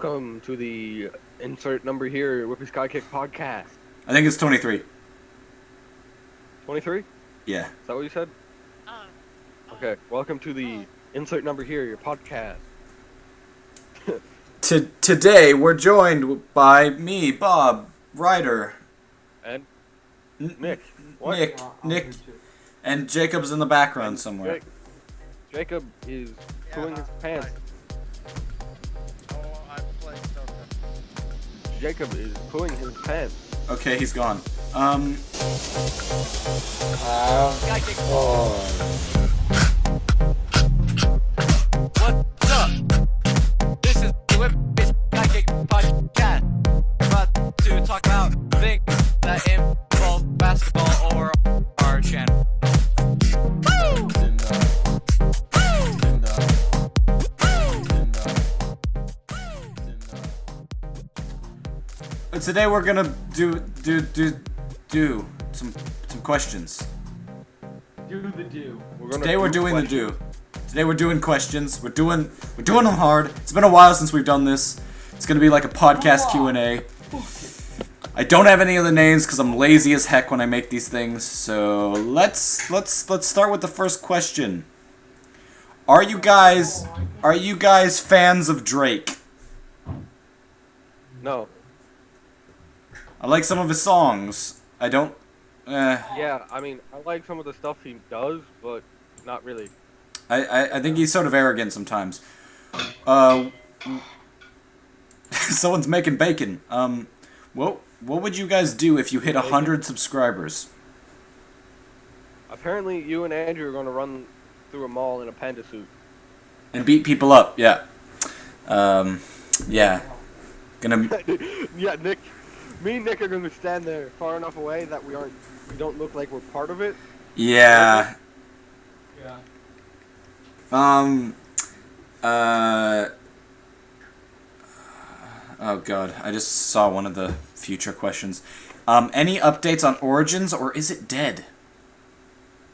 Welcome to the insert number here, WippySkyKickPodcast. I think it's 23. 23? Yeah. Is that what you said? Okay, welcome to the insert number here, your podcast. Today we're joined by me, Bob, Ryder, And Nick. What? Nick, and Jacob's in the background somewhere. Jacob is pulling his pants. Oh, I'm playing Stoker. Jacob is pulling his pants. Okay, he's gone. Skykick. What's up? This is the WippySkyKick Podcast. About to talk about things that involve basketball or our channel. Today we're gonna do some questions. Today we're doing the do. Today we're doing questions. We're doing them hard. It's been a while since we've done this. It's gonna be like a podcast Q&A. I don't have any of the names because I'm lazy as heck when I make these things. So let's start with the first question. Are you guys fans of Drake? No. I like some of his songs. I don't. Yeah, I mean, I like some of the stuff he does, but not really. I think he's sort of arrogant sometimes. Someone's making bacon. What would you guys do if you hit 100 subscribers? Apparently, you and Andrew are going to run through a mall in a panda suit. And beat people up, yeah. Yeah. Gonna. Yeah, me and Nick are going to stand there far enough away that we don't look like we're part of it. Yeah. Yeah. Oh god, I just saw one of the future questions. Any updates on Origins, or is it dead?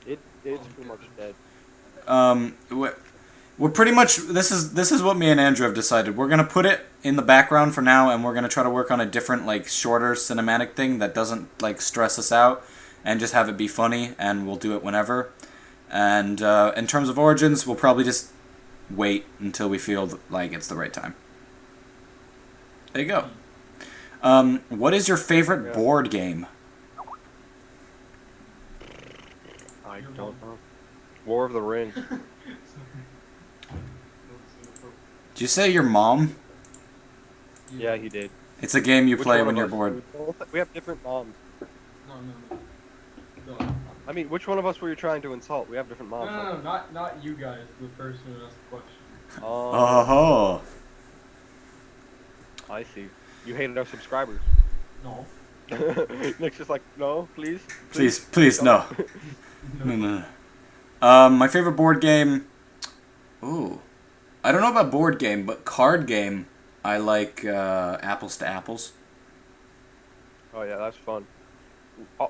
It's pretty much dead. We're pretty much, this is what me and Andrew have decided. We're gonna put it in the background for now, and we're gonna try to work on a different, like, shorter cinematic thing that doesn't, like, stress us out, and just have it be funny, and we'll do it whenever. And in terms of Origins, we'll probably just wait until we feel like it's the right time. There you go. What is your favorite board game? I don't know. War of the Ring. Did you say your mom? Yeah, he did. It's a game you Which play one when of you're us? bored. We have different moms. No. I mean, which one of us were you trying to insult? We have different moms. No, not you guys. The person who asked the question. Oh. I see. You hated our subscribers. No. Nick's just like, no, please. Please, no. No. My favorite board game. Ooh, I don't know about board game, but card game. I like Apples to Apples. Oh yeah, that's fun.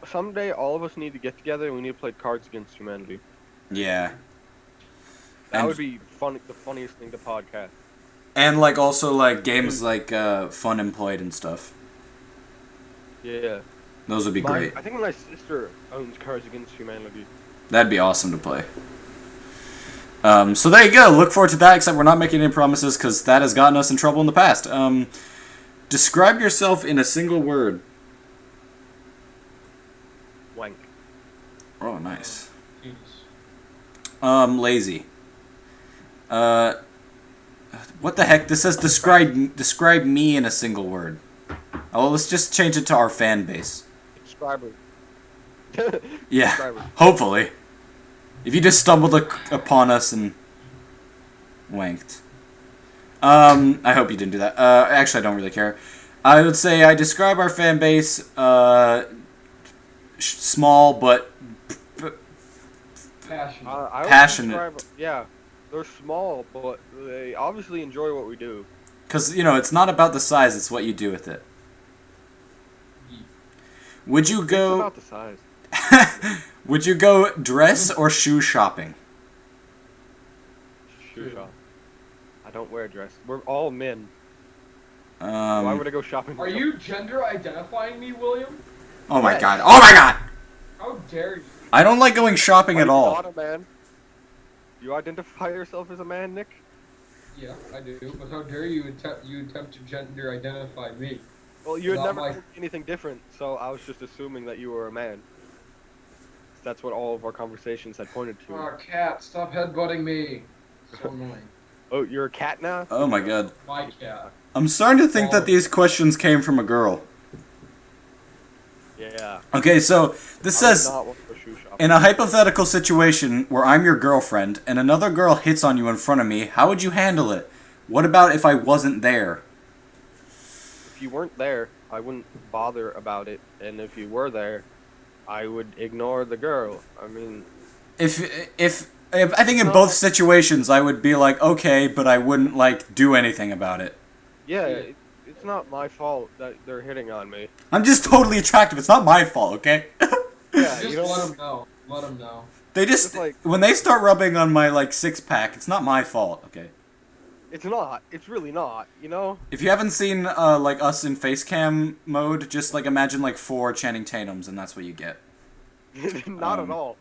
Someday, all of us need to get together and we need to play Cards Against Humanity. Yeah. That would be fun. The funniest thing to podcast. And like also like games like Fun Employed and stuff. Yeah. Those would be great. I think my sister owns Cards Against Humanity. That'd be awesome to play. So there you go. Look forward to that, except we're not making any promises because that has gotten us in trouble in the past. Describe yourself in a single word. Wank. Oh, nice. Penis. Lazy. What the heck? This says describe me in a single word. Oh, let's just change it to our fan base. Subscriber. Yeah, Subscriber. hopefully. If you just stumbled upon us and wanked. I hope you didn't do that. Actually, I don't really care. I would say I describe our fan base, small but Passion. I would passionate. yeah, they're small, but they obviously enjoy what we do. Because, it's not about the size, it's what you do with it. Would you It's go... about the size. Would you go dress or shoe shopping? Shoe shop. I don't wear a dress. We're all men. Why would I go shopping? Are you gender identifying me, William? Oh my Yes. god. Oh my god! How dare you? I don't like going shopping Are at you all. not a man? You identify yourself as a man, Nick? Yeah, I do. But how dare you attempt to gender identify me? Well, you had Not never my- told me anything different, so I was just assuming that you were a man. That's what all of our conversations had pointed to. Oh, cat, stop headbutting me. So annoying. Oh, you're a cat now? Oh my god. My cat. I'm starting to think that these questions came from a girl. Yeah. Okay, so this I would says, not want to go shoe shopping. in a hypothetical situation where I'm your girlfriend and another girl hits on you in front of me, how would you handle it? What about if I wasn't there? If you weren't there, I wouldn't bother about it, and if you were there, I would ignore the girl. I mean, If I think in both situations I would be like, okay, but I wouldn't like do anything about it. yeah, it's not my fault that they're hitting on me. I'm just totally attractive. It's not my fault, okay? Yeah, Just you know, let him know. Let him know. They just It's like- when they start rubbing on my like six pack, it's not my fault, okay? it's not. It's really not. You know. If you haven't seen like us in face cam mode, just like imagine like 4 Channing Tatums, and that's what you get. Not at all.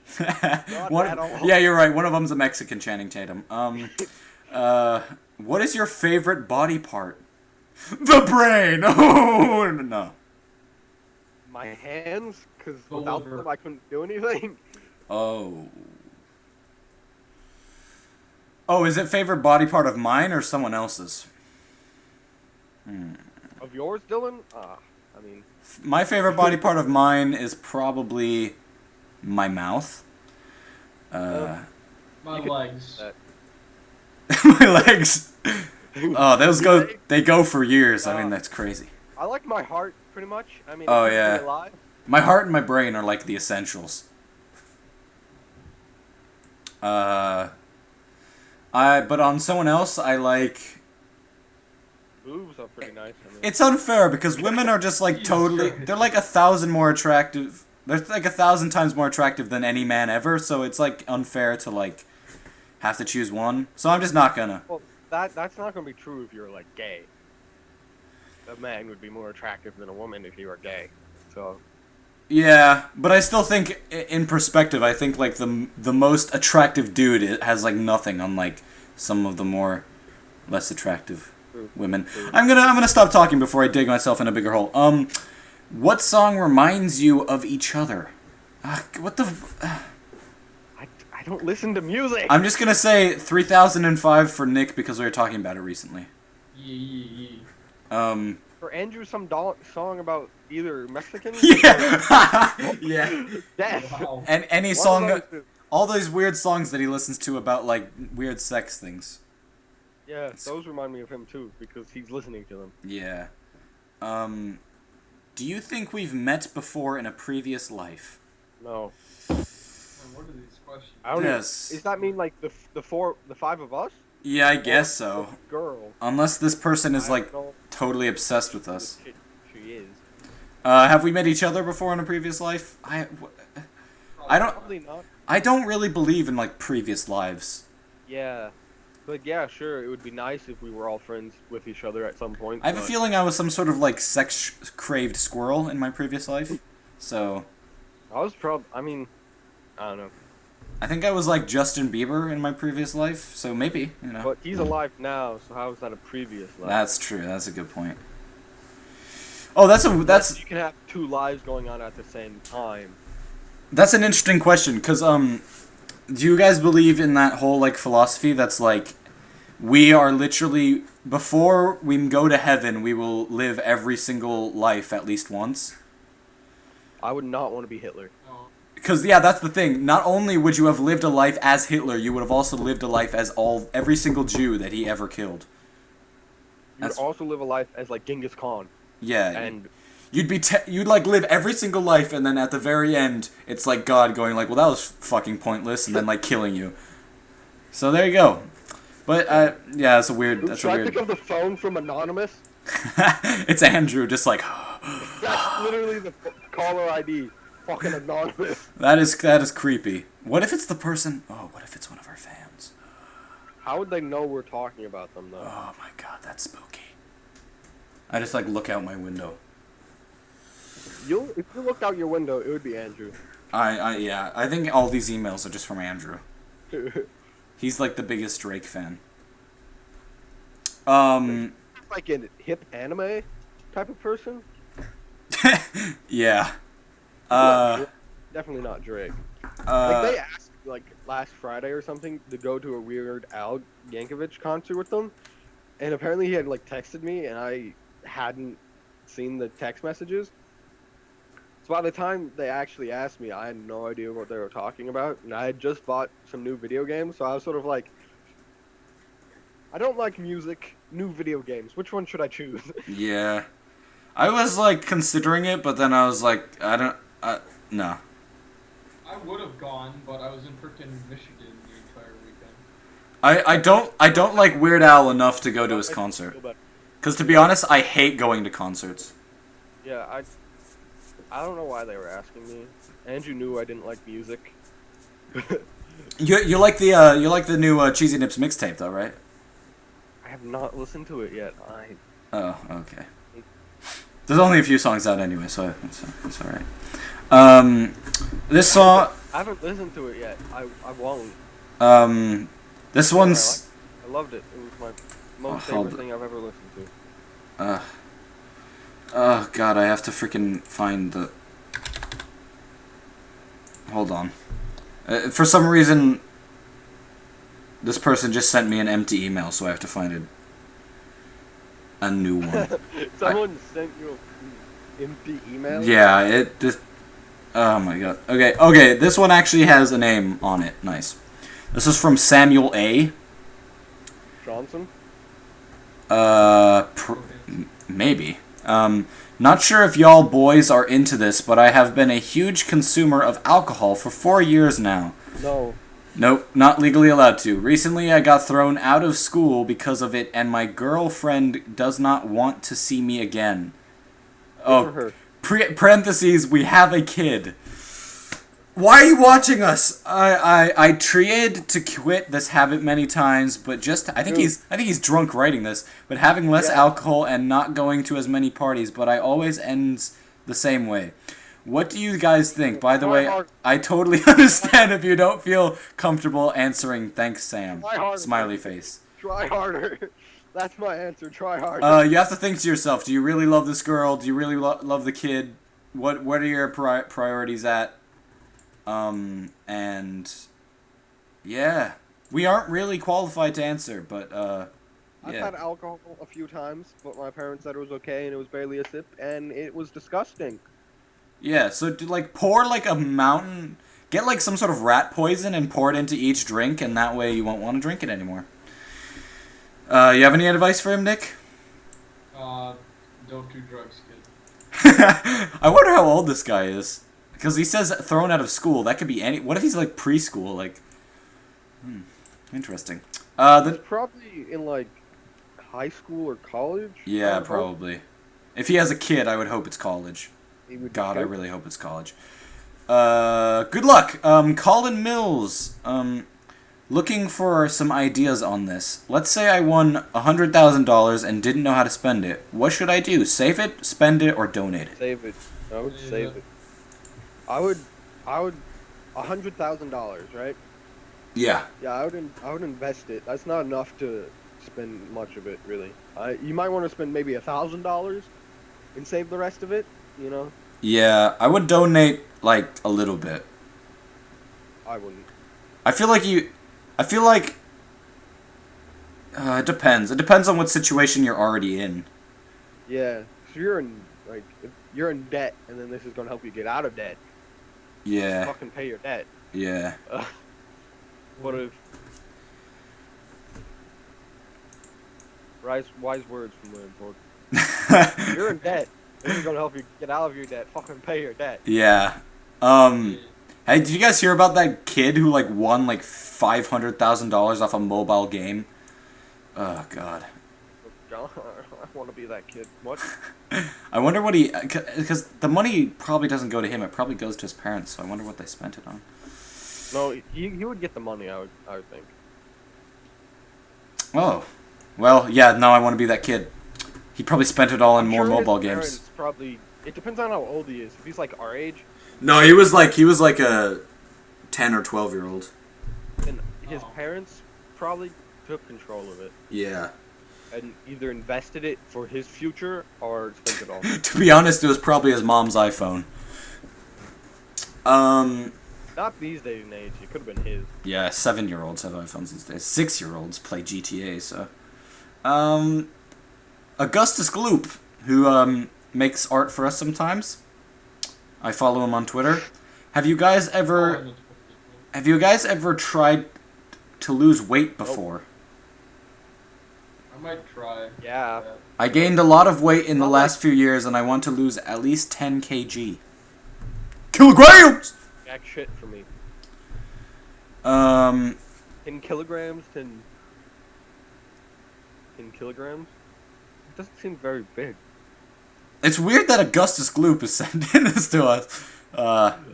One, at all. yeah, you're right. One of them's a Mexican Channing Tatum. What is your favorite body part? The brain. Oh no. My hands, because The without liver. them I couldn't do anything. Oh. Oh, is it favorite body part of mine or someone else's? Of yours, Dylan? I mean, My favorite body part of mine is probably my mouth. My You could- legs. My legs. Oh, those go. They go for years. I mean, that's crazy. I like my heart pretty much. I mean, Oh, it keeps me yeah. alive. My heart and my brain are like the essentials. But on someone else, I like. Boobs are pretty nice. I mean, It's unfair because women are just like totally. They're like 1,000 more attractive. They're like 1,000 times more attractive than any man ever. So it's like unfair to like have to choose one. So I'm just not gonna. well, that's not gonna be true if you're like gay. A man would be more attractive than a woman if you were gay. So Yeah, but I still think, in perspective, I think like the most attractive dude has like nothing on like some of the more less attractive women. I'm gonna stop talking before I dig myself in a bigger hole. What song reminds you of each other? What the? I don't listen to music. I'm just gonna say 3005 for Nick because we were talking about it recently. Yee. For Andrew, some song about either Mexicans Yeah, yeah. or death. Wow. And any One of song, those two. all those weird songs that he listens to about like weird sex things. Yeah, those remind me of him too because he's listening to them. Yeah. Do you think we've met before in a previous life? No, Man, what are these questions? I don't. Yes. Does that mean like the five of us? Yeah, I guess so. Girl. Unless this person is I like don't know totally obsessed with who us. She is. Have we met each other before in a previous life? I don't. Probably not. I don't really believe in like previous lives. Yeah. But yeah, sure, it would be nice if we were all friends with each other at some point. I have a but feeling I was some sort of like sex-craved squirrel in my previous life. So I was I mean, I don't know. I think I was like Justin Bieber in my previous life. So maybe, you know. But he's alive now, so how is that a previous life? That's true. That's a good point. Oh, that's You can have two lives going on at the same time. That's an interesting question, because, do you guys believe in that whole, like, philosophy that's, like, we are literally, before we go to heaven, we will live every single life at least once? I would not want to be Hitler. No. Because, yeah, that's the thing. Not only would you have lived a life as Hitler, you would have also lived a life as every single Jew that he ever killed. You would That's- also live a life as, like, Genghis Khan. Yeah. And You'd like live every single life, and then at the very end, it's like God going like, well, that was fucking pointless, and then like killing you. So there you go. But yeah, that's a weird. That's a should I weird. pick up the phone from Anonymous? It's Andrew, just like That's literally the caller ID. Fucking Anonymous. that is creepy. What if it's the person? Oh, what if it's one of our fans? How would they know we're talking about them, though? Oh my God, that's spooky. I just like look out my window. If you looked out your window, it would be Andrew. Yeah. I think all these emails are just from Andrew. He's like the biggest Drake fan. Like a hip anime type of person. Yeah. Definitely not Drake. Like Uh, they asked me, like last Friday or something to go to a Weird Al Yankovic concert with them, and apparently he had like texted me and I hadn't seen the text messages. So by the time they actually asked me, I had no idea what they were talking about, and I had just bought some new video games, so I was sort of like, I don't like music, new video games. Which one should I choose? yeah. I was like considering it, but then I was like, no. I would have gone, but I was in frickin' Michigan the entire weekend. I don't like Weird Al enough to go to his concert. Because to be honest, I hate going to concerts. Yeah, I don't know why they were asking me. Andrew knew I didn't like music. You like the new Cheesy Nips mixtape though, right? I have not listened to it yet. Oh, okay. There's only a few songs out anyway, so it's alright. This song. I haven't listened to it yet. I won't. This one's. I loved it. It was my most favorite thing I've ever listened to. Oh god, I have to freaking find the. Hold on. For some reason, this person just sent me an empty email, so I have to find a new one. Someone sent you an empty email? Yeah, oh my god. Okay, this one actually has a name on it. Nice. This is from Samuel A. Johnson? Maybe. Not sure if y'all boys are into this, but I have been a huge consumer of alcohol for 4 years now. No. Nope, not legally allowed to. Recently, I got thrown out of school because of it, and my girlfriend does not want to see me again. Good for her. Parentheses, we have a kid. Why are you watching us? I tried to quit this habit many times, but I think he's drunk writing this, but having less alcohol and not going to as many parties, but I always ends the same way. What do you guys think? By the way, I totally understand if you don't feel comfortable answering. Thanks, Sam. Smiley face. Try harder. That's my answer. Try harder. You have to think to yourself, do you really love this girl? Do you really love the kid? What are your priorities at? And yeah, we aren't really qualified to answer, but yeah. I've had alcohol a few times, but my parents said it was okay, and it was barely a sip, and it was disgusting. Yeah, so pour like a mountain, get like some sort of rat poison and pour it into each drink, and that way you won't want to drink it anymore. You have any advice for him, Nick? Don't do drugs, kid. I wonder how old this guy is. Because he says thrown out of school. That could be any. What if he's like preschool? Like, interesting. He's probably in like high school or college. Yeah, probably. If he has a kid, I would hope it's college. God, I Sure. really hope it's college. Good luck. Colin Mills. Looking for some ideas on this. Let's say I won $100,000 and didn't know how to spend it. What should I do? Save it, spend it, or donate it? Save it. I would save it. I would $100,000, right? Yeah. Yeah, I would invest it. That's not enough to spend much of it, really. You might want to spend maybe $1,000 and save the rest of it. You know? Yeah, I would donate like a little bit. I wouldn't. I feel like it depends. It depends on what situation you're already in. Yeah, so if you're in debt, and then this is gonna help you get out of debt. Yeah. Fucking pay your debt. Yeah. What if? Wise words from William Ford. You're in debt. This is gonna help you get out of your debt. Fucking pay your debt. Yeah. Hey, did you guys hear about that kid who like won like $500,000 off a mobile game? Oh God. I want to be that kid. What? I wonder what because the money probably doesn't go to him. It probably goes to his parents. So I wonder what they spent it on. No, he would get the money. I would think. Oh, well, yeah. No, I want to be that kid. He probably spent it all in I'm more sure his mobile parents games. Probably. It depends on how old he is. If he's like our age, No, he was like a 10 or 12-year-old. then his Oh. parents probably took control of it Yeah. and either invested it for his future or spent it all. To be honest, it was probably his mom's iPhone. Not these days and age. It could have been his. Yeah, 7-year-olds have iPhones these days. 6-year-olds play GTA, so. Augustus Gloop, who, makes art for us sometimes. I follow him on Twitter. Have you guys ever tried to lose weight before? I might try. Yeah. that. I gained a lot of weight in the Not last few years, and I want to lose at least 10 kg. Kilograms! Jack shit for me. 10 10 kilograms, 10 kilograms? It doesn't seem very big. It's weird that Augustus Gloop is sending this to us. Am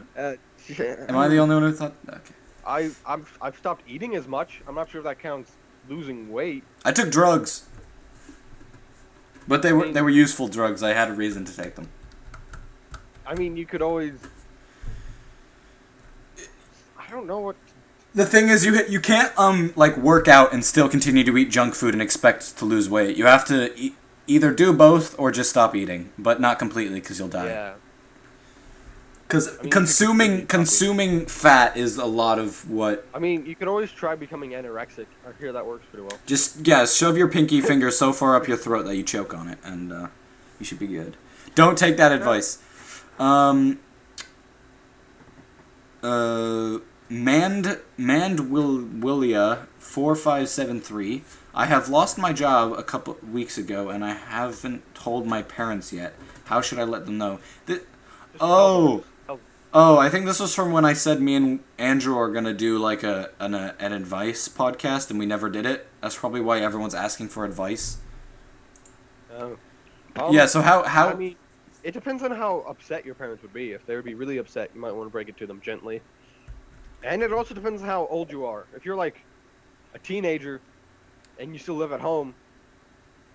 I the only one who thought? Okay. I've stopped eating as much. I'm not sure if that counts losing weight. I took drugs, but they were useful drugs. I had a reason to take them. I mean, you could always. I don't know what. The thing is, you can't like work out and still continue to eat junk food and expect to lose weight. You have to either do both or just stop eating, but not completely because you'll die. Yeah. Because I mean, consuming fat is a lot of what. I mean, you could always try becoming anorexic. I hear that works pretty well. Just shove your pinky finger so far up your throat that you choke on it, and you should be good. Don't take that advice. Willia 4573. I have lost my job a couple weeks ago, and I haven't told my parents yet. How should I let them know? Oh, I think this was from when I said me and Andrew are gonna do like an advice podcast, and we never did it. That's probably why everyone's asking for advice. Yeah. So how? I mean, it depends on how upset your parents would be. If they would be really upset, you might want to break it to them gently. And it also depends on how old you are. If you're like a teenager and you still live at home,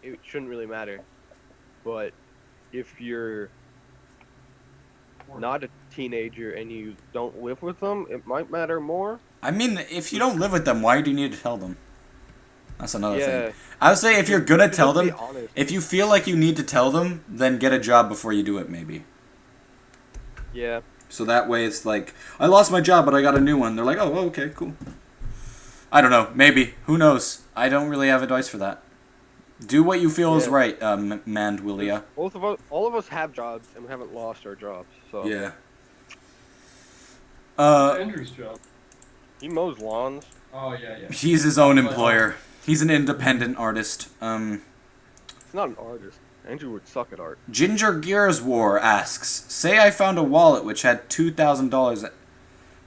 it shouldn't really matter. But if you're not a teenager and you don't live with them, it might matter more. I mean, if you don't live with them, why do you need to tell them? That's another thing. Yeah. I would say if you're gonna tell Just be them, honest. if you feel like you need to tell them, then get a job before you do it, maybe. Yeah. So that way it's like, I lost my job, but I got a new one. They're like, oh, okay, cool. I don't know. Maybe. Who knows? I don't really have advice for that. Do what you feel is Yeah. right, Mandwillia. All of us have jobs and we haven't lost our jobs. So Yeah. Andrew's job. he mows lawns. Oh yeah, yeah. He's his own employer. He's an independent artist. He's not an artist. Andrew would suck at art. Ginger Gears War asks, say I found a wallet which had $2,000.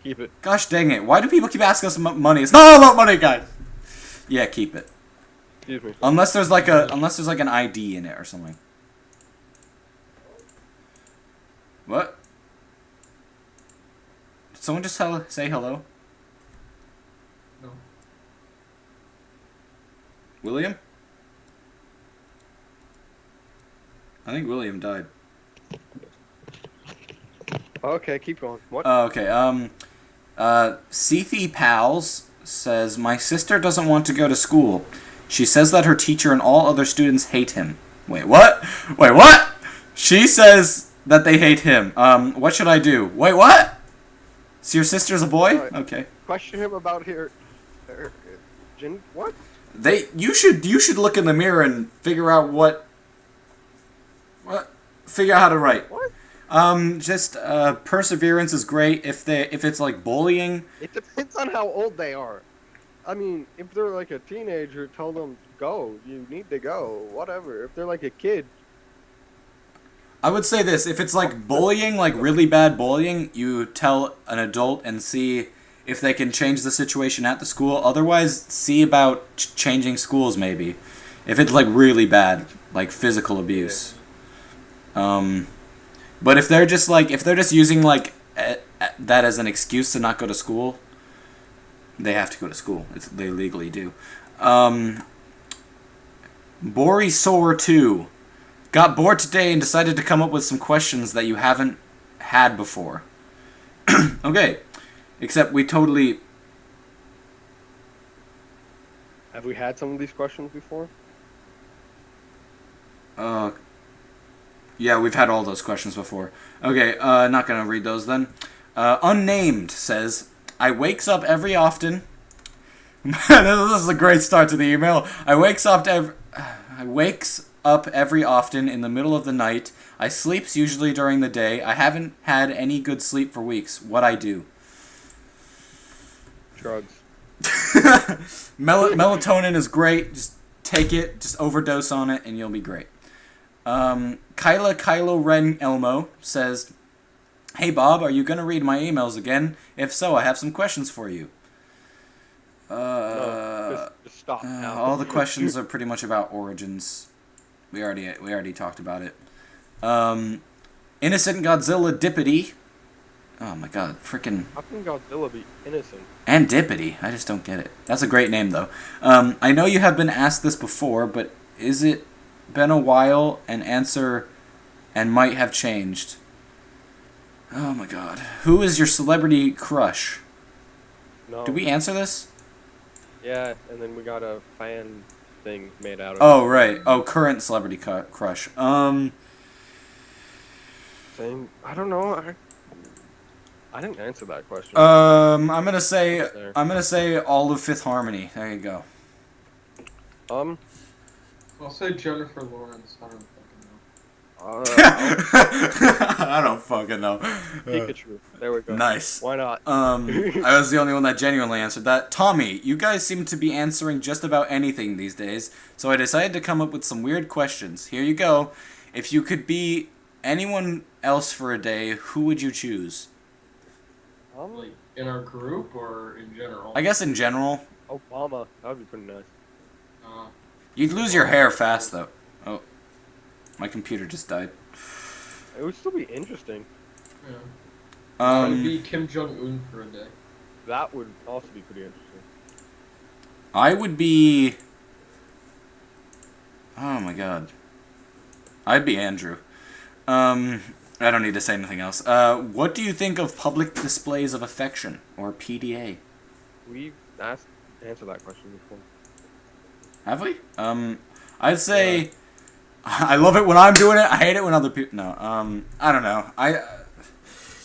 Keep it. Gosh dang it. Why do people keep asking us money? It's not about money, guys. Yeah, keep it. Excuse me. Unless there's like an ID in it or something. What? Did someone just say hello? No. William? I think William died. Okay, keep going. What? Oh, okay. Cethi Pals says, my sister doesn't want to go to school. She says that her teacher and all other students hate him. Wait, what? Wait, what? She says that they hate him. What should I do? Wait, what? So your sister's a boy? Okay. Question him about what? You should look in the mirror and figure out figure out how to write. What? Perseverance is great if it's like bullying. It depends on how old they are. I mean, if they're like a teenager, tell them go. You need to go. Whatever. If they're like a kid, I would say this, if it's like bullying, like really bad bullying, you tell an adult and see if they can change the situation at the school. Otherwise, see about changing schools maybe. If it's like really bad, like physical abuse. But if they're just using like that as an excuse to not go to school, they have to go to school. They legally do. Borisor 2 Got bored today and decided to come up with some questions that you haven't had before. Okay. Except we totally... Have we had some of these questions before? Yeah, we've had all those questions before. Okay, not gonna read those then. Unnamed says, I wakes up every often... This is a great start to the email. I wakes up every often in the middle of the night. I sleeps usually during the day. I haven't had any good sleep for weeks. What I do? Drugs. Melatonin is great. Just take it. Just overdose on it, and you'll be great. Kylo Ren Elmo says, Hey Bob, are you gonna read my emails again? If so, I have some questions for you. No, just stop now. All the questions are pretty much about origins. We already talked about it. Innocent Godzilla Dippity. Oh my god, freaking. How can Godzilla be innocent? And Dippity. I just don't get it. That's a great name though. I know you have been asked this before, but is it been a while? And answer and might have changed. Oh my god. Who is your celebrity crush? No. Did we answer this? Yeah, and then we got a fan thing made out of Oh, it. right. Oh, current celebrity crush. Same. I don't know. I didn't answer that question. I'm gonna say all of Fifth Harmony. There you go. I'll say Jennifer Lawrence. I don't fucking know. I don't fucking know. Pikachu. There we go. Nice. Why not? I was the only one that genuinely answered that. Tommy, you guys seem to be answering just about anything these days, so I decided to come up with some weird questions. Here you go. If you could be anyone else for a day, who would you choose? Like in our group or in general? I guess in general. Obama. That would be pretty nice. You'd lose your hair fast, though. Oh. My computer just died. It would still be interesting. Yeah. I'd be Kim Jong-un for a day. That would also be pretty interesting. I would be... Oh my god. I'd be Andrew. I don't need to say anything else. What do you think of public displays of affection, or PDA? We've answered that question before. Have we? I'd say... I love it when I'm doing it. I hate it when other people... No, I don't know.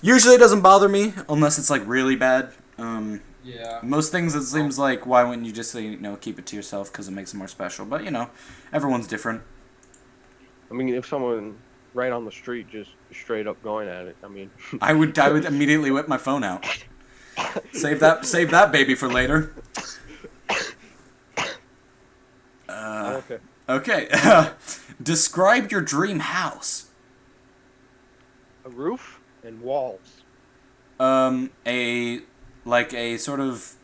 Usually it doesn't bother me, unless it's, like, really bad. Yeah. Most things, it seems like, why wouldn't you just say, keep it to yourself, because it makes it more special. But, everyone's different. I mean, if someone right on the street just straight up going at it, I mean... I would immediately whip my phone out. Save that baby for later. Okay. Okay. Describe your dream house. A roof and walls. A sort of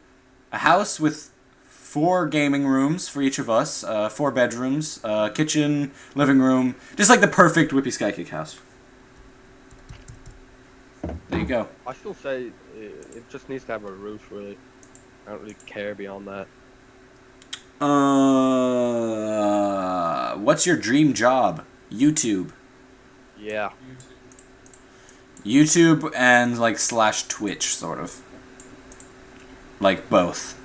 a house with 4 gaming rooms for each of us, 4 bedrooms, kitchen, living room, just like the perfect Whippy Sky Kick house. There you go. I still say it just needs to have a roof, really. I don't really care beyond that. What's your dream job? YouTube. Yeah. YouTube and / Twitch, sort of. Like both.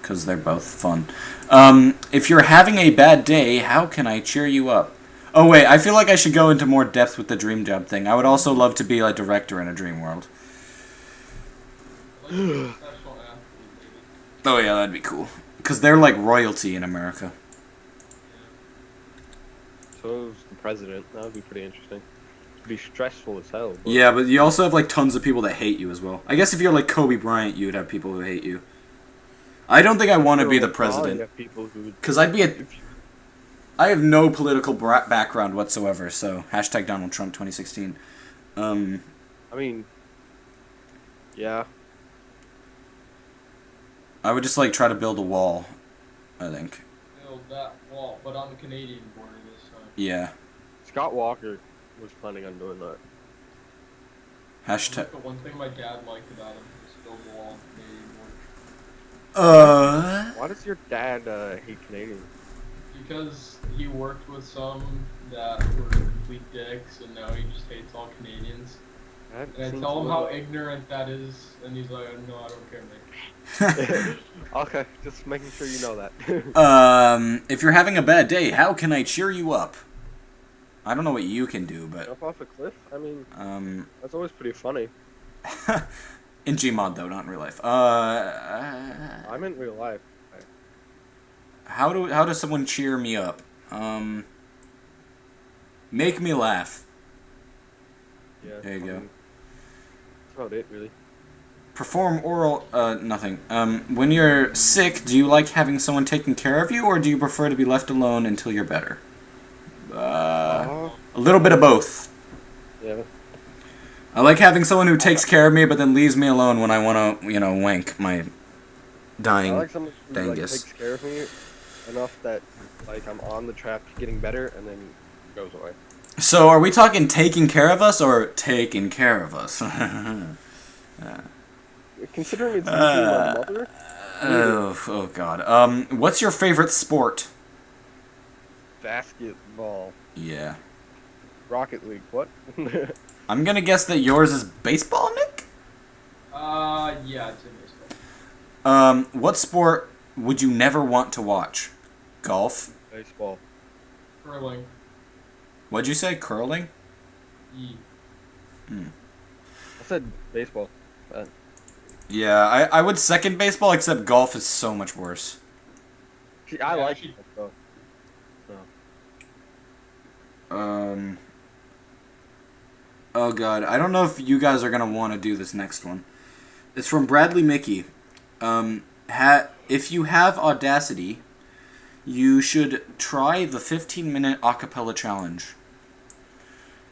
Because they're both fun. If you're having a bad day, how can I cheer you up? Oh wait, I feel like I should go into more depth with the dream job thing. I would also love to be a director in a dream world. Oh yeah, that'd be cool. Because they're like royalty in America. So is the president. That would be pretty interesting. It'd be stressful as hell. But... Yeah, but you also have tons of people that hate you as well. I guess if you're like Kobe Bryant, you would have people who hate you. I don't think I want to be the president. Because I have no political background whatsoever, so hashtag Donald Trump 2016. I mean, yeah. I would just try to build a wall, I think. Build that wall, but on the Canadian border this time. Yeah. Scott Walker was planning on doing that. Hashtag. The one thing my dad liked about him was build a wall on the Canadian border. Why does your dad hate Canadians? Because he worked with some that were complete dicks, and now he just hates all Canadians. That And I seems tell him a how little- ignorant that is, and he's like, no, I don't care, mate. Okay, just making sure you know that. If you're having a bad day, how can I cheer you up? I don't know what you can do, but Jump off a cliff? I mean, um, that's always pretty funny. in Gmod though, not in real life. I meant real life. How does someone cheer me up? Make me laugh. Yeah. There you go. That's about it, really. Perform oral, nothing. When you're sick, do you like having someone taking care of you, or do you prefer to be left alone until you're better? A little bit of both. Yeah. I like having someone who takes care of me, but then leaves me alone when I want to, wank my I dying like someone who dangus. takes care of me enough that I'm on the track to getting better and then goes away. So, are we talking taking care of us, or taking care of us? Considering it's usually my mother, Oh God. What's your favorite sport? basketball, Yeah. Rocket League, what? I'm gonna guess that yours is baseball, Nick? Yeah, it's in baseball. What sport would you never want to watch? Golf? Baseball. Curling. What'd you say? Curling? E. I said baseball. Yeah, I would second baseball, except golf is so much worse. See, I Yeah, like actually- it though. Oh God, I don't know if you guys are gonna want to do this next one. It's from Bradley Mickey. If you have Audacity, you should try the 15-minute acapella challenge.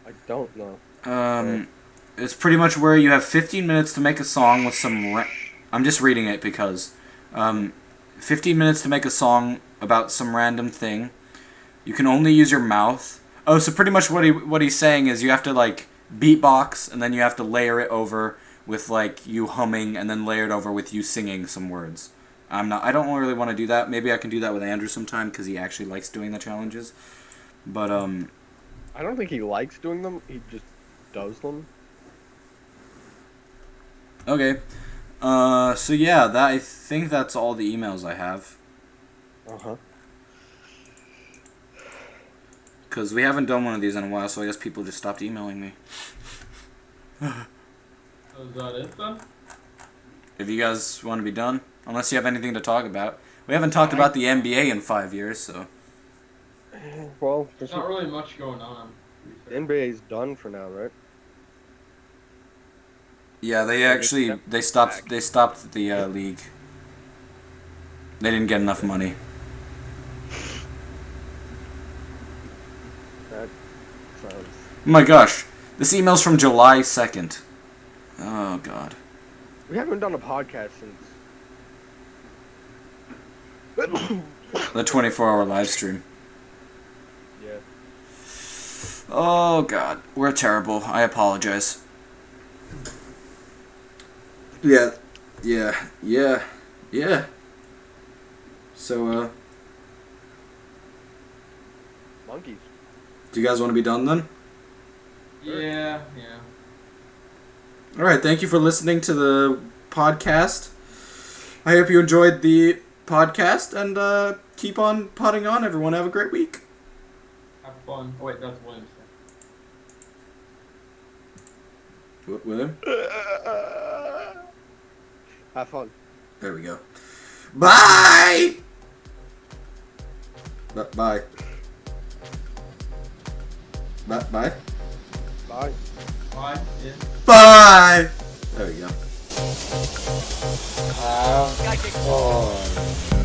I don't know. It's pretty much where you have 15 minutes to make a song with some... I'm just reading it because... 15 minutes to make a song about some random thing. You can only use your mouth. Oh, so pretty much what he's saying is you have to, beatbox, and then you have to layer it over with, you humming, and then layer it over with you singing some words. I don't really want to do that. Maybe I can do that with Andrew sometime, because he actually likes doing the challenges. But, I don't think he likes doing them. He just does them. okay. So yeah, I think that's all the emails I have. Uh-huh. Because we haven't done one of these in a while, so I guess people just stopped emailing me. So is that it then? If you guys want to be done, unless you have anything to talk about. We haven't talked about the NBA in 5 years, so... Well, there's There's not really much going on. the NBA's done for now, right? Yeah, they stopped the league. They didn't get enough money. That sounds... Oh my gosh, this email's from July 2nd. Oh God. We haven't done a podcast since... The 24-hour live stream. Yeah. Oh God, we're terrible. I apologize. Yeah. So, Monkeys. do you guys want to be done then? Yeah. Alright, thank you for listening to the podcast. I hope you enjoyed the podcast, and keep on potting on, everyone. Have a great week. Have fun. Oh, wait, that's William's thing. William? Have fun. There we go. Bye! Bye. Bye. Bye. Bye. Yeah. Bye! There we go. Have Skykick. fun.